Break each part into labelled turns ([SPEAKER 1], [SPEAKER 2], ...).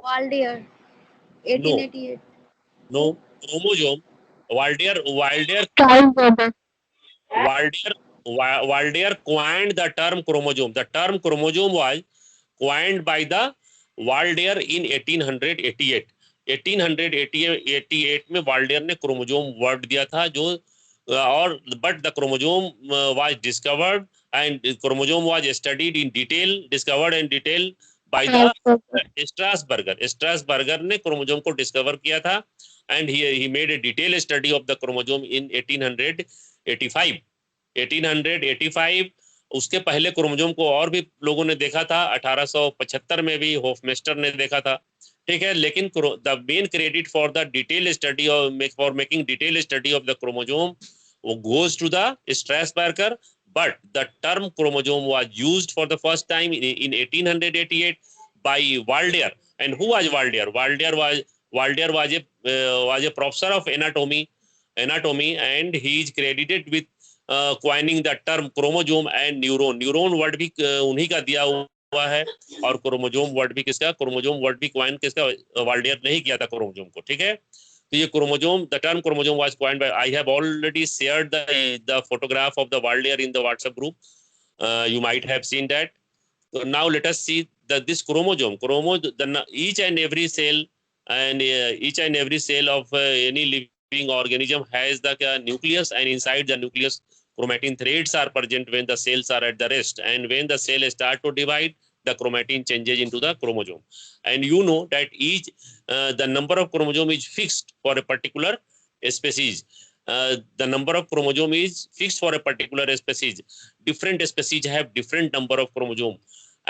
[SPEAKER 1] Waldeer,
[SPEAKER 2] No,
[SPEAKER 1] 1888.
[SPEAKER 2] no. Chromosome. Waldeer
[SPEAKER 1] Child brother.
[SPEAKER 2] Waldeer, Waldeer coined the term chromosome. The term chromosome was coined by the Waldeer in 1888. 1888 में Waldeyer ने chromosome word दिया था जो और but the chromosome was discovered and chromosome was studied in detail discovered in detail by the
[SPEAKER 1] Child brother.
[SPEAKER 2] Strasburger ने chromosome को discover किया था and he made a detail study of the chromosome in 1885 1885 उसके पहले chromosome को और भी लोगों ने देखा था 1875 में भी होफमेस्टर ने देखा था ठीक है लेकिन the main credit for the detail study for making detail study of the chromosome वो goes to the Strasburger but the term chromosome was used for the first time in 1888 by Waldeer and who was Waldeer was a professor of anatomy and he is credited with coining the term chromosome and neuron word भी उन्हीं का दिया हुआ है और chromosome word भी किसका chromosome word भी क्वाइन किसका वाल्डियर ने ही किया था क्रोमोजोम को ठीक है तो ये chromosome the term chromosome was coined by I have already shared the photograph of the Waldeyer in the WhatsApp group you might have seen that so now let us see this chromosome each and every cell and each and every cell of any living organism has the nucleus and inside the nucleus chromatin threads are present when the cells are at the rest and when the cell start to divide the chromatin changes into the chromosome and you know that each the number of chromosome is fixed for a particular species the number of chromosome is fixed for a particular species different species have different number of chromosome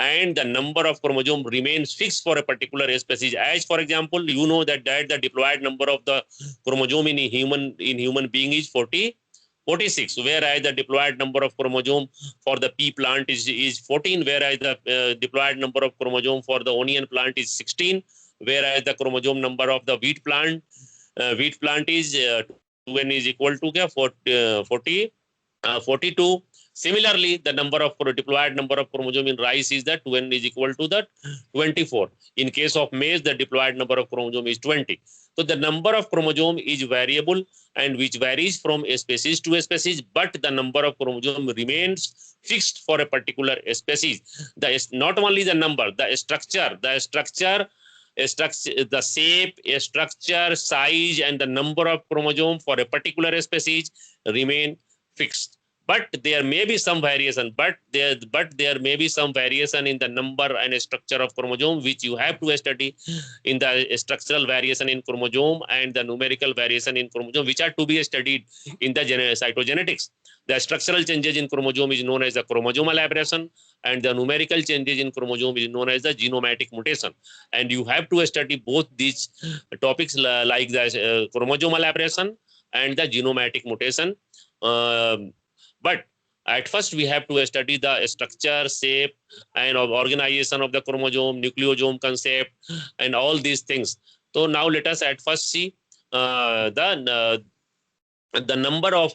[SPEAKER 2] and the number of chromosome remains fixed for a particular species as for example you know that the diploid number of the chromosome in human being is 46 whereas the diploid number of chromosome for the pea plant is 14 whereas the diploid number of chromosome for the onion plant is 16 whereas the chromosome number of the wheat plant is 2n is equal to 42 similarly the number of diploid number of chromosome in rice is that 2n is equal to the 24 in case of maize the diploid number of chromosome is 20 so the number of chromosome is variable and which varies from a species to a species but the number of chromosome remains fixed for a particular species the not only the number the structure the shape structure size and the number of chromosome for a particular species remain fixed but there may be some variation there may be some variation in the number and structure of chromosome which you have to study in the structural variation in chromosome and the numerical variation in chromosome which are to be studied in the cytogenetics the structural changes in chromosome is known as the chromosomal aberration and the numerical changes in chromosome is known as the genomatic mutation and you have to study both these topics like the chromosomal aberration and the genomatic mutation but at first we have to study the structure shape and organization of the chromosome nucleosome concept and all these things so now let us at first see the number of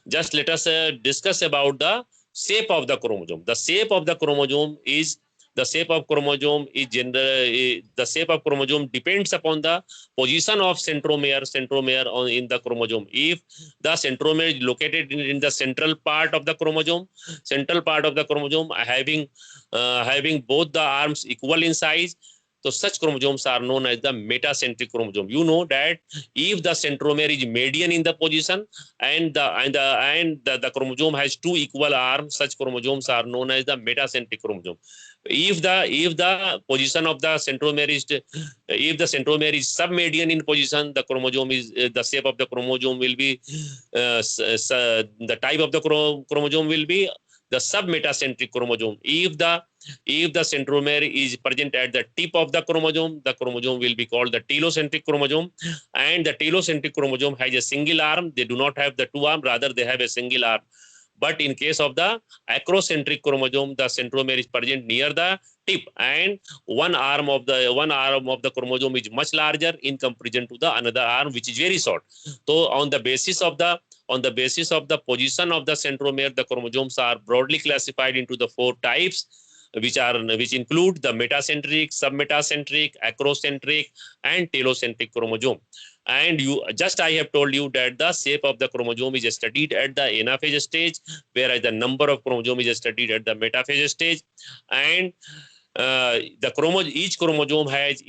[SPEAKER 2] just let us discuss about the shape of the chromosome the shape of the chromosome is the shape of chromosome is the shape of chromosome depends upon the position of centromere in the chromosome if the centromere is located in the central part of the chromosome having both the arms equal in size so such chromosomes are known as the metacentric chromosome you know that if the centromere is median in the position and the chromosome has two equal arms such chromosomes are known as the metacentric chromosome if the position of the centromere is submedian in position the chromosome is the shape of the chromosome will be the type of the chromosome will be the submetacentric chromosome if the centromere is present at the tip of the chromosome will be called the telocentric chromosome and the telocentric chromosome has a single arm they do not have the two arm rather they have a single arm but in case of the acrocentric chromosome the centromere is present near the tip and one arm of the chromosome is much larger in comparison to the another arm which is very short so on the basis of the position of the centromere the chromosomes are broadly classified into the four types which include the metacentric, submetacentric, acrocentric, and telocentric chromosome. And I have told you that the shape of the chromosome is studied at the anaphase stage, whereas the number of chromosome is studied at the metaphase stage. And each chromosome has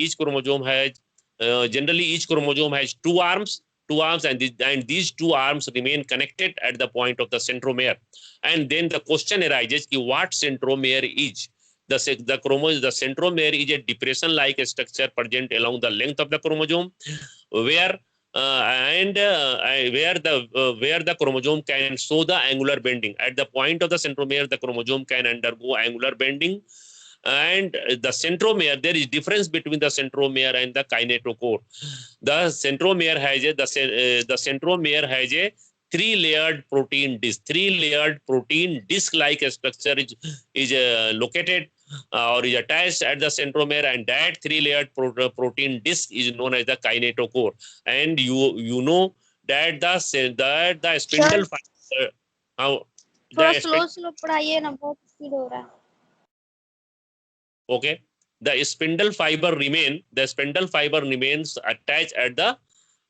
[SPEAKER 2] generally each chromosome has two arms, and these two arms remain connected at the point of the centromere. And then the question arises, what centromere is? The centromere is a depression like structure present along the length of the chromosome, where where the chromosome can show the angular bending. At the point of the centromere, the chromosome can undergo angular bending. And the centromere, there is difference between the centromere and the kinetochore. The centromere has a three-layered protein disc-like structure is located or is attached at the centromere, and that three-layered protein disc is known as the kinetochore. And you know that the spindle fiber,
[SPEAKER 1] थोड़ा slow पढ़ाइए ना, बहुत speed हो रहा है.
[SPEAKER 2] Okay, the spindle fiber remains attached at the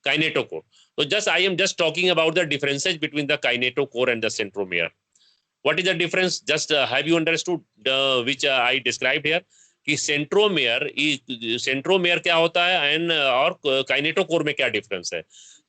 [SPEAKER 2] kinetochore. So I am just talking about the differences between the kinetochore and the centromere. What is the difference? Just have you understood which I described here? कि centromere क्या होता है and और kinetochore में क्या difference है?